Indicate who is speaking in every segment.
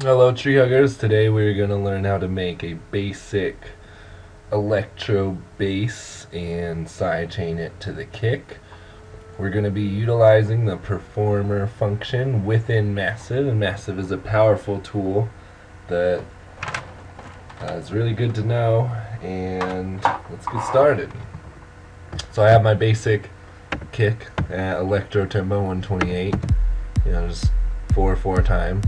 Speaker 1: Hello tree huggers, today we're going to learn how to make a basic electro bass and sidechain it to the kick. We're going to be utilizing the performer function within Massive, and Massive is a powerful tool that is really good to know, and let's get started. So I have my basic kick at electro tempo 128, just 4/4 time.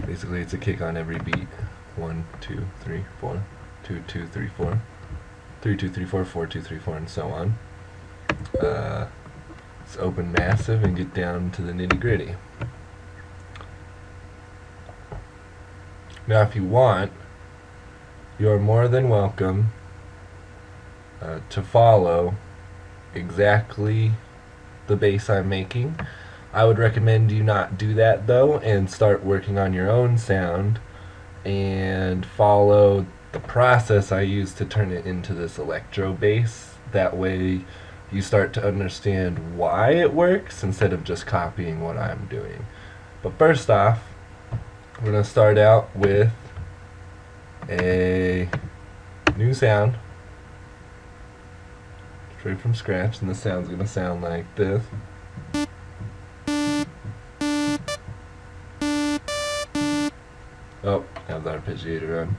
Speaker 1: Basically, it's a kick on every beat. 1, 2, 3, 4, 2, 2, 3, 4, 3, 2, 3, 4, 4, 2, 3, 4, and so on. Let's open Massive and get down to the nitty gritty. Now, if you want, you're more than welcome to follow exactly the bass I'm making. I would recommend you not do that though and start working on your own sound and follow the process I use to turn it into this electro bass. That way you start to understand why it works instead of just copying what I'm doing. But first off, we're going to start out with a new sound straight from scratch, and the sound's going to sound like this. Oh, have that arpeggiator on.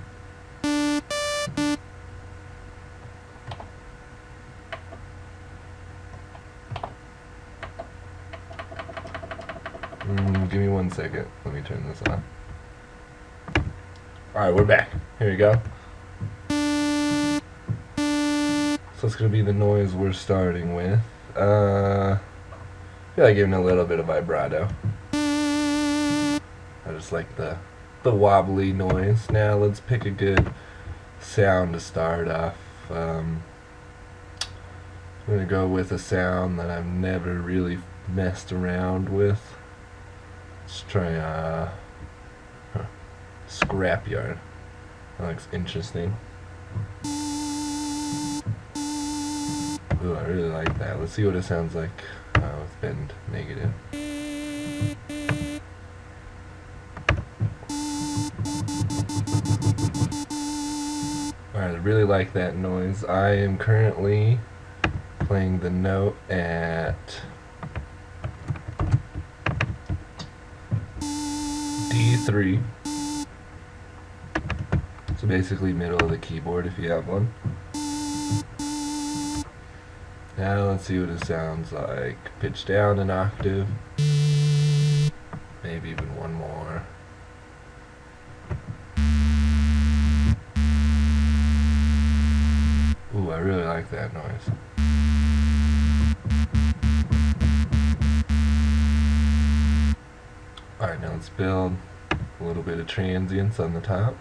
Speaker 1: Give me 1 second. Let me turn this on. Alright, we're back. Here we go. So it's going to be the noise we're starting with. I feel like giving a little bit of vibrato. I just like the wobbly noise. Now let's pick a good sound to start off. I'm going to go with a sound that I've never really messed around with. Let's try Scrapyard. That looks interesting. Ooh, I really like that. Let's see what it sounds like with bend negative. Alright, I really like that noise. I am currently playing the note at D3. So basically middle of the keyboard if you have one. Now let's see what it sounds like. Pitch down an octave. Maybe even one more. Ooh, I really like that noise. Alright, now let's build a little bit of transients on the top.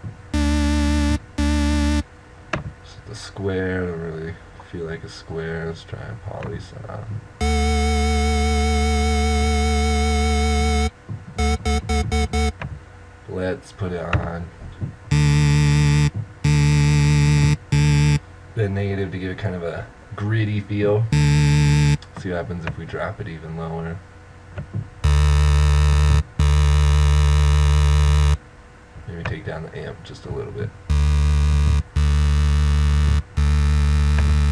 Speaker 1: Just the square, I don't really feel like a square. Let's try a poly sound. Let's put it on the negative to give it kind of a gritty feel. See what happens if we drop it even lower. Maybe take down the amp just a little bit.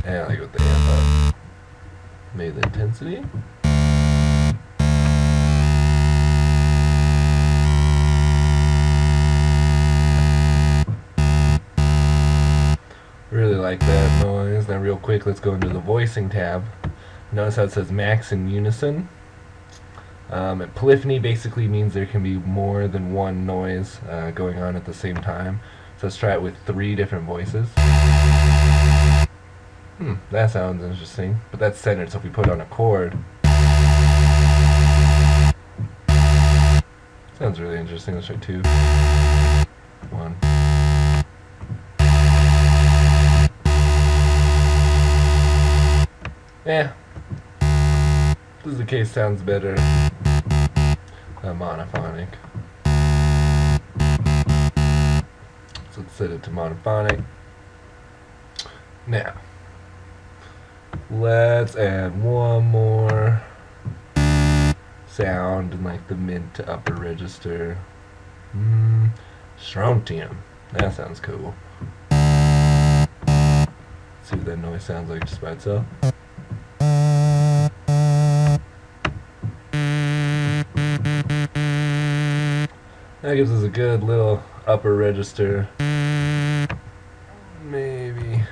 Speaker 1: And I like with the amp up. Maybe the intensity. Really like that noise. Now real quick, let's go into the voicing tab. Notice how it says max and unison. Polyphony basically means there can be more than one noise going on at the same time. So let's try it with 3 different voices. That sounds interesting. But that's centered, so if we put on a chord, sounds really interesting. Let's try 2. 1. Yeah. This is the case sounds better monophonic. So let's set it to monophonic. Now, let's add one more sound in like the mid to upper register. Strontium. That sounds cool. See what that noise sounds like just by itself. That gives us a good little upper register. Maybe.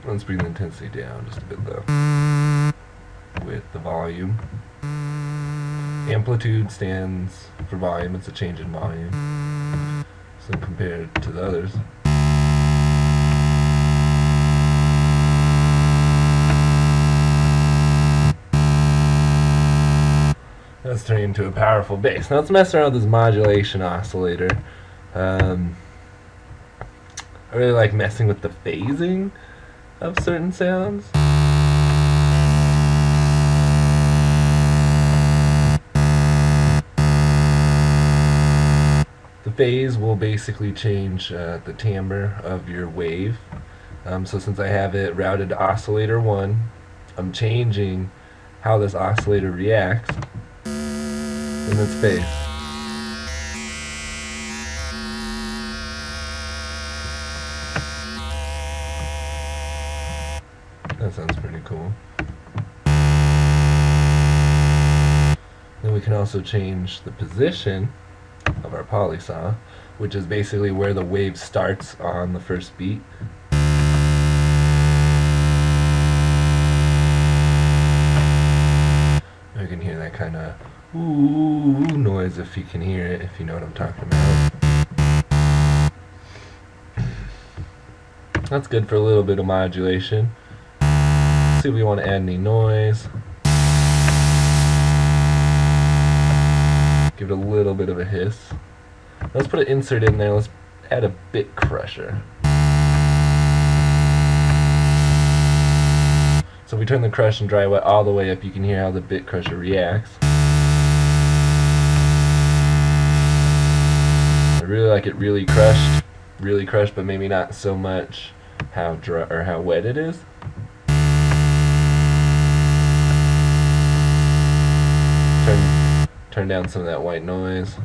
Speaker 1: Let's bring the intensity down just a bit though. With the volume. Amplitude stands for volume, it's a change in volume. So compared to the others. That's turning into a powerful bass. Now let's mess around with this modulation oscillator. I really like messing with the phasing of certain sounds. The phase will basically change the timbre of your wave. So since I have it routed to oscillator 1, I'm changing how this oscillator reacts in its phase. That sounds pretty cool. Then we can also change the position of our polysaw, which is basically where the wave starts on the first beat. You can hear that kind of ooh noise if you can hear it, if you know what I'm talking about. That's good for a little bit of modulation. Let's see if we want to add any noise. Give it a little bit of a hiss. Let's put an insert in there. Let's add a bit crusher. So if we turn the crush and dry wet all the way up, you can hear how the bit crusher reacts. I really like it really crushed, but maybe not so much how dry or how wet it is. Turn down some of that white noise.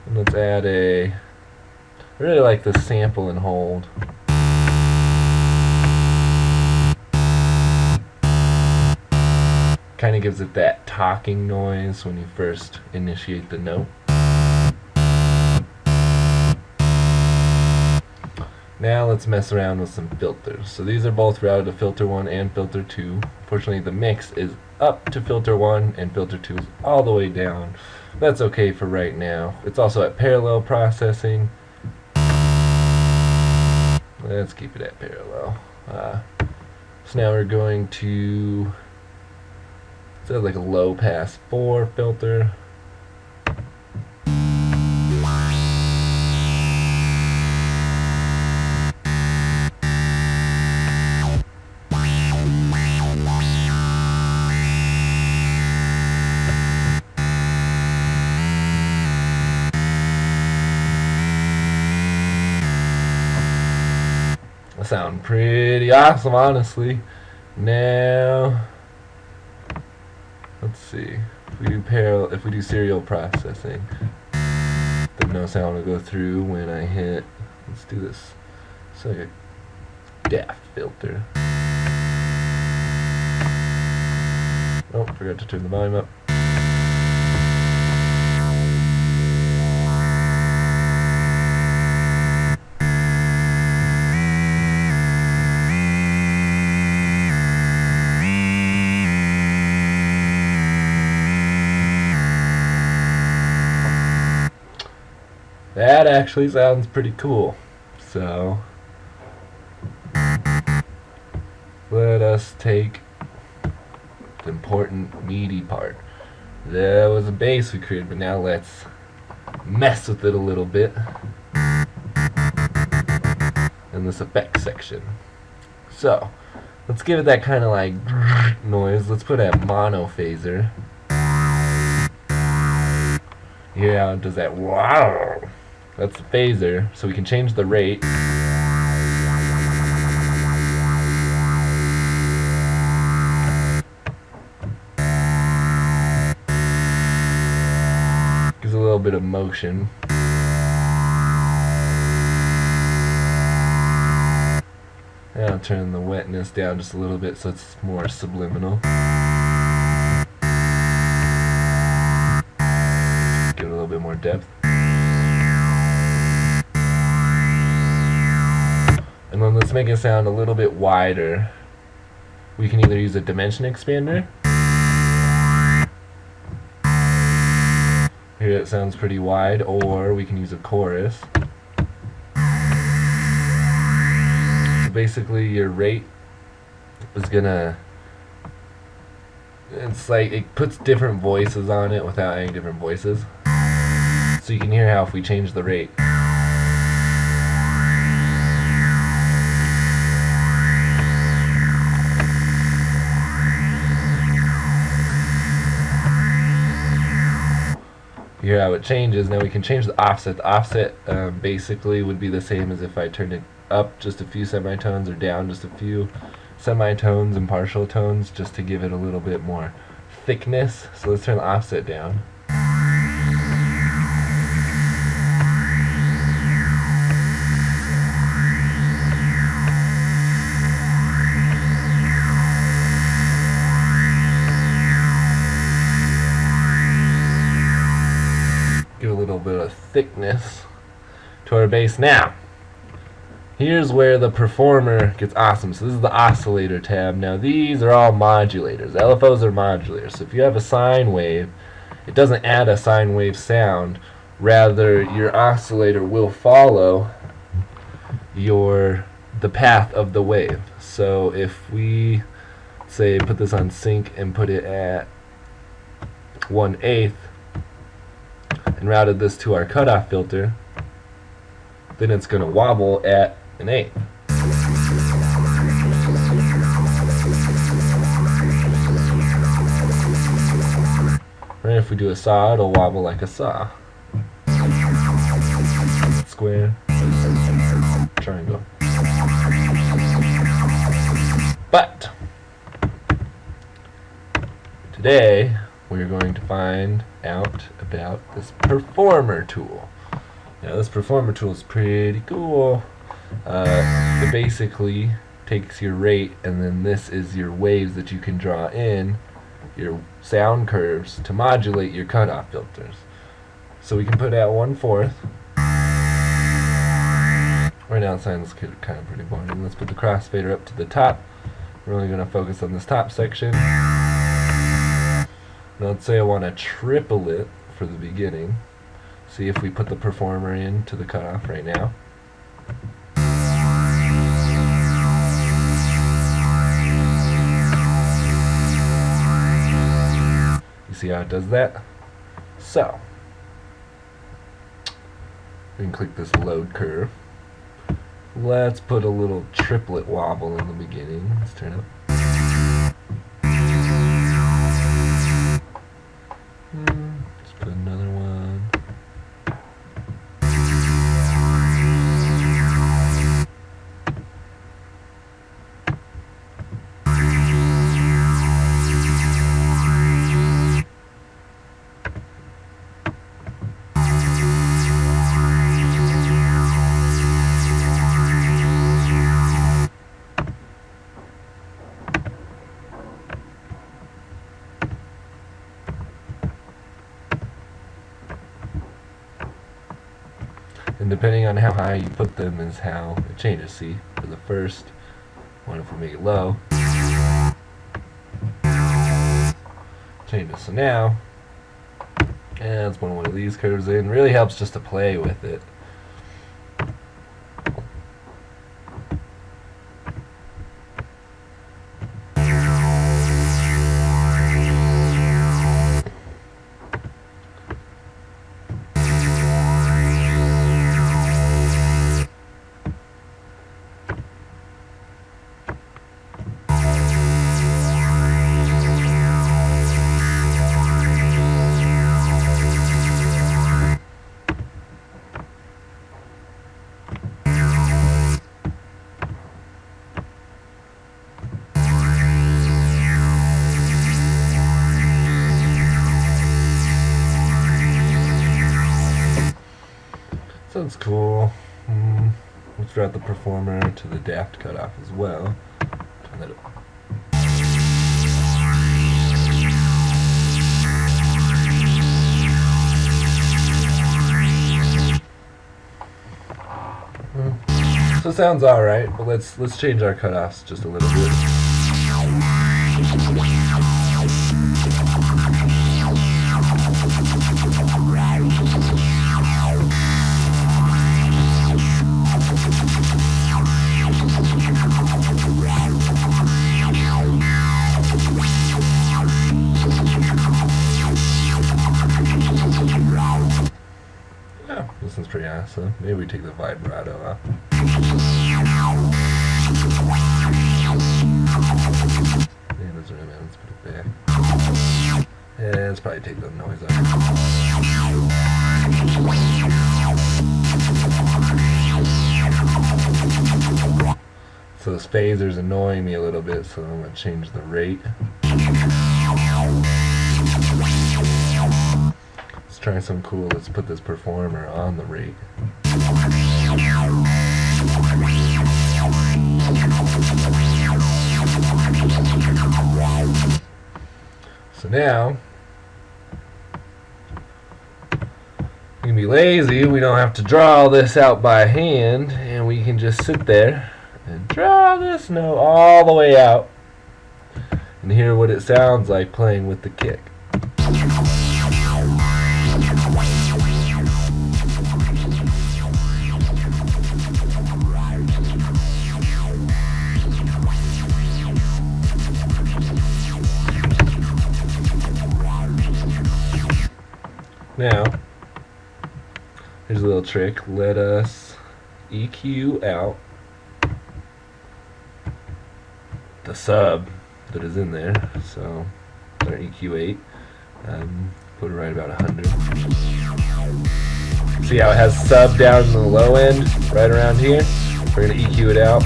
Speaker 1: And let's add I really like the sample and hold. Kind of gives it that talking noise when you first initiate the note. Now let's mess around with some filters. So these are both routed to filter 1 and filter 2. Fortunately, the mix is up to filter 1 and filter 2 is all the way down. That's okay for right now. It's also at parallel processing. Let's keep it at parallel. So now we're going to set like a low pass 4 filter. Sound pretty awesome, honestly. Now let's see, if we do serial processing, the no sound will go through when I hit, let's do this, it's like a daft filter. Oh, forgot to turn the volume up. That actually sounds pretty cool. So let us take the important meaty part. There was a bass we created, but now let's mess with it a little bit in this effects section. So let's give it that kind of like noise. Let's put a monophaser. Yeah, it does that wow. That's the phaser, so we can change the rate. bit of motion. And I'll turn the wetness down just a little bit so it's more subliminal. Give it a little bit more depth. And then let's make it sound a little bit wider. We can either use a dimension expander. Here it sounds pretty wide, or we can use a chorus. So basically your rate is gonna, it's like it puts different voices on it without adding different voices. So you can hear how if we change the rate, you hear how it changes. Now we can change the offset. The offset basically would be the same as if I turned it up just a few semitones or down just a few semitones and partial tones, just to give it a little bit more thickness. So let's turn the offset down. Give a little bit of thickness to our bass. Now, here's where the performer gets awesome. So this is the oscillator tab. Now these are all modulators. LFOs are modulators. So if you have a sine wave, it doesn't add a sine wave sound. Rather, your oscillator will follow the path of the wave. So if we say put this on sync and put it at 1/8 and routed this to our cutoff filter, then it's going to wobble at 1/8. Right, if we do a saw, it'll wobble like a saw. Square, triangle. But today we're going to find out about this performer tool. Now this performer tool is pretty cool. It basically takes your rate, and then this is your waves that you can draw in, your sound curves, to modulate your cutoff filters. So we can put out 1/4. Right now it sounds kind of pretty boring. Let's put the crossfader up to the top. We're only going to focus on this top section. Now let's say I want to triple it for the beginning. See if we put the performer into the cutoff right now. You see how it does that? So, we can click this load curve. Let's put a little triplet wobble in the beginning. Let's turn it up. Let's put another one. And depending on how high you put them is how it changes. See, for the first one, if we make it low, changes. So now, and let's put one of these curves in. Really helps just to play with it. That's cool. Let's route the performer to the daft cutoff as well. Turn that up. So it sounds alright, but let's change our cutoffs just a little bit. Yeah, this one's pretty awesome. Maybe we take the vibrato off. Yeah, those are in. Let's put it back. Yeah, let's probably take the noise out. So this phaser's annoying me a little bit, so I'm going to change the rate. Let's try something cool. Let's put this performer on the rate. So now, we can be lazy. We don't have to draw all this out by hand, and we can just sit there and draw this note all the way out and hear what it sounds like playing with the kick. Now, here's a little trick. Let us EQ out the sub that is in there. So, our EQ8, put it right about 100. See how it has sub down in the low end, right around here? We're going to EQ it out.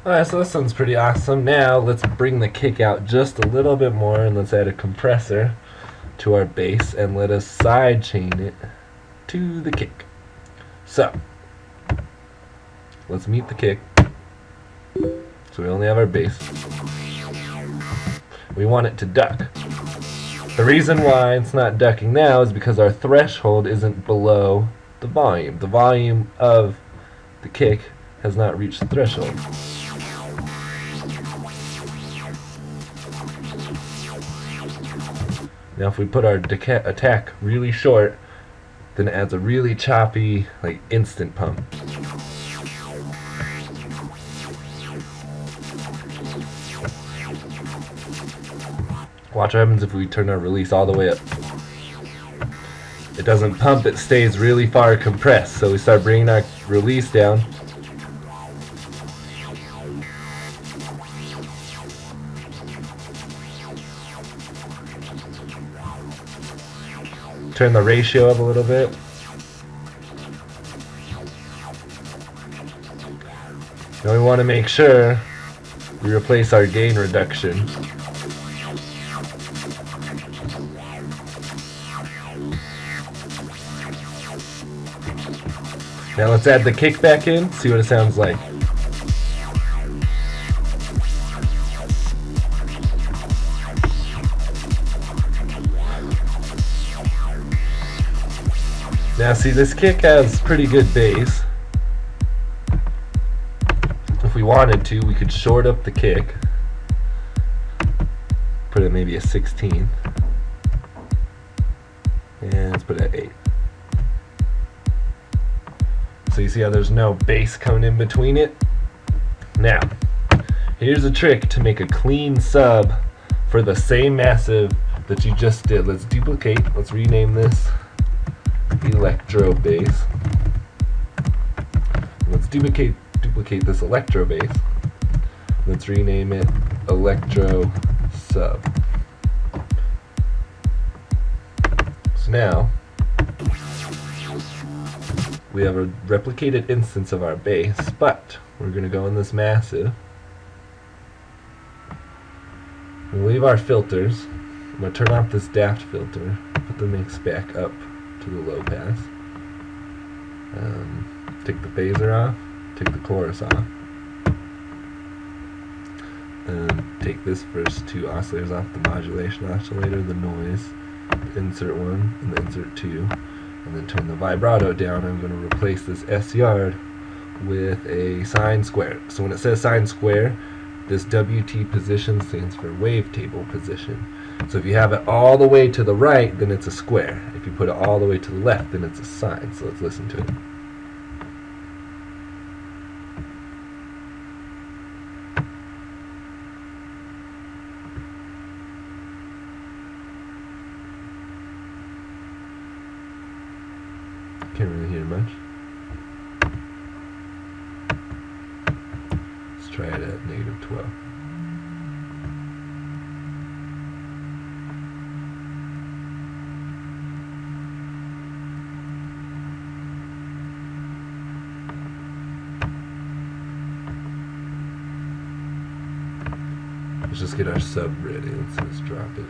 Speaker 1: Alright, so this sounds pretty awesome. Now let's bring the kick out just a little bit more and let's add a compressor to our bass and let us side chain it to the kick. So, let's meet the kick. So we only have our bass. We want it to duck. The reason why it's not ducking now is because our threshold isn't below the volume. The volume of the kick has not reached the threshold. Now if we put our attack really short, then it adds a really choppy, like instant pump. Watch what happens if we turn our release all the way up. It doesn't pump, it stays really far compressed. So we start bringing our release down. Turn the ratio up a little bit. Now we want to make sure we replace our gain reduction. Now let's add the kick back in, see what it sounds like. Now see, this kick has pretty good bass. If we wanted to, we could short up the kick. Put it maybe a 16th. And let's put it at 8. So you see how there's no bass coming in between it? Now, here's a trick to make a clean sub for the same massive that you just did. Let's duplicate. Let's rename this Electro Bass. Let's duplicate this Electro Bass. Let's rename it Electro sub. So now we have a replicated instance of our bass, but we're going to go in this massive. We'll leave our filters. I'm going to turn off this daft filter, put the mix back up to the low pass. Take the phaser off, take the chorus off. Take this first two oscillators off, the modulation oscillator, the noise, the insert 1 and the insert 2, and then turn the vibrato down. I'm going to replace this S yard with a sine square. So when it says sine square, this WT position stands for wavetable position. So if you have it all the way to the right, then it's a square. If you put it all the way to the left, then it's a sine. So let's listen to it. Can't really hear much. Let's try it at -12. Let's just get our sub ready. Let's drop it.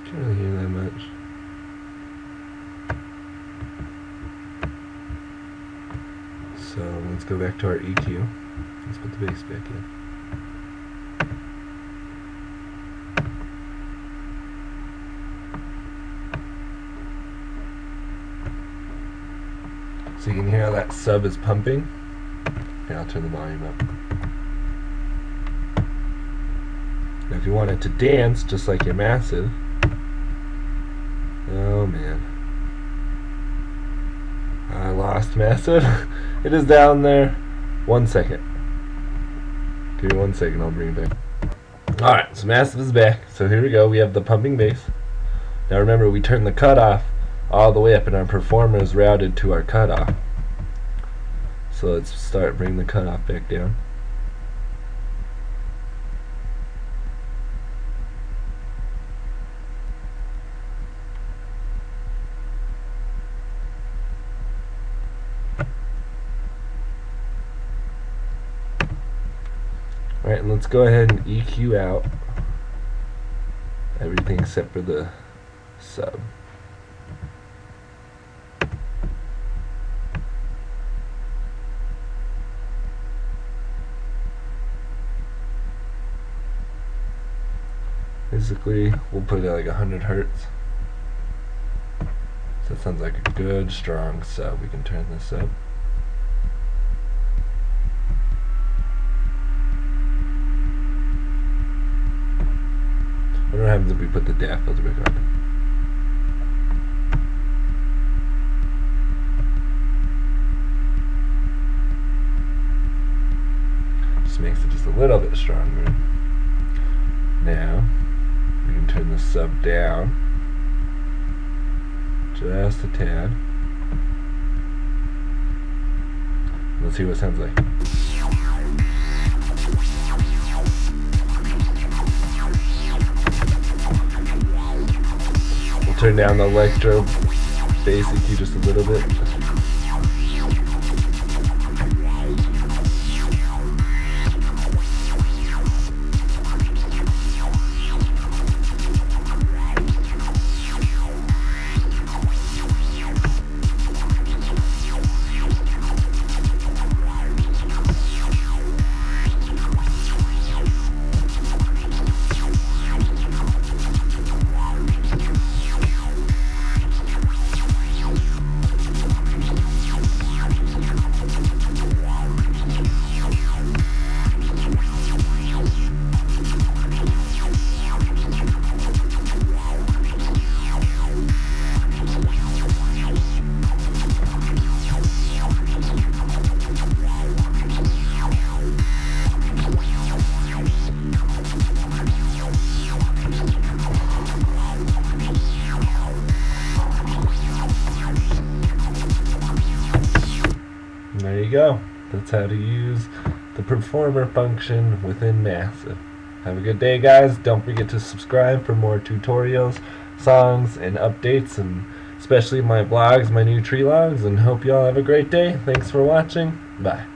Speaker 1: Can't really hear that much. So let's go back to our EQ. Let's put the bass back in. So you can hear how that sub is pumping. Here, I'll turn the volume up. Now if you want it to dance just like your massive, oh man, I lost massive. It is down there. 1 second. Give me 1 second, I'll bring it back. Alright, so massive is back. So here we go, we have the pumping bass. Now remember, we turned the cutoff all the way up and our performer is routed to our cutoff. So let's start bringing the cutoff back down. Alright, and let's go ahead and EQ out everything except for the sub. Basically, we'll put it at like 100 hertz. So that sounds like a good, strong sub. We can turn this up. What happens if we put the DAF filter back on? Just makes it just a little bit stronger. Now, we can turn the sub down just a tad. Let's see what it sounds like. We'll turn down the Electro Bass EQ just a little bit. go. That's how to use the performer function within Massive. Have a good day, guys. Don't forget to subscribe for more tutorials, songs, and updates, and especially my vlogs, my new tree logs, and hope you all have a great day. Thanks for watching. Bye.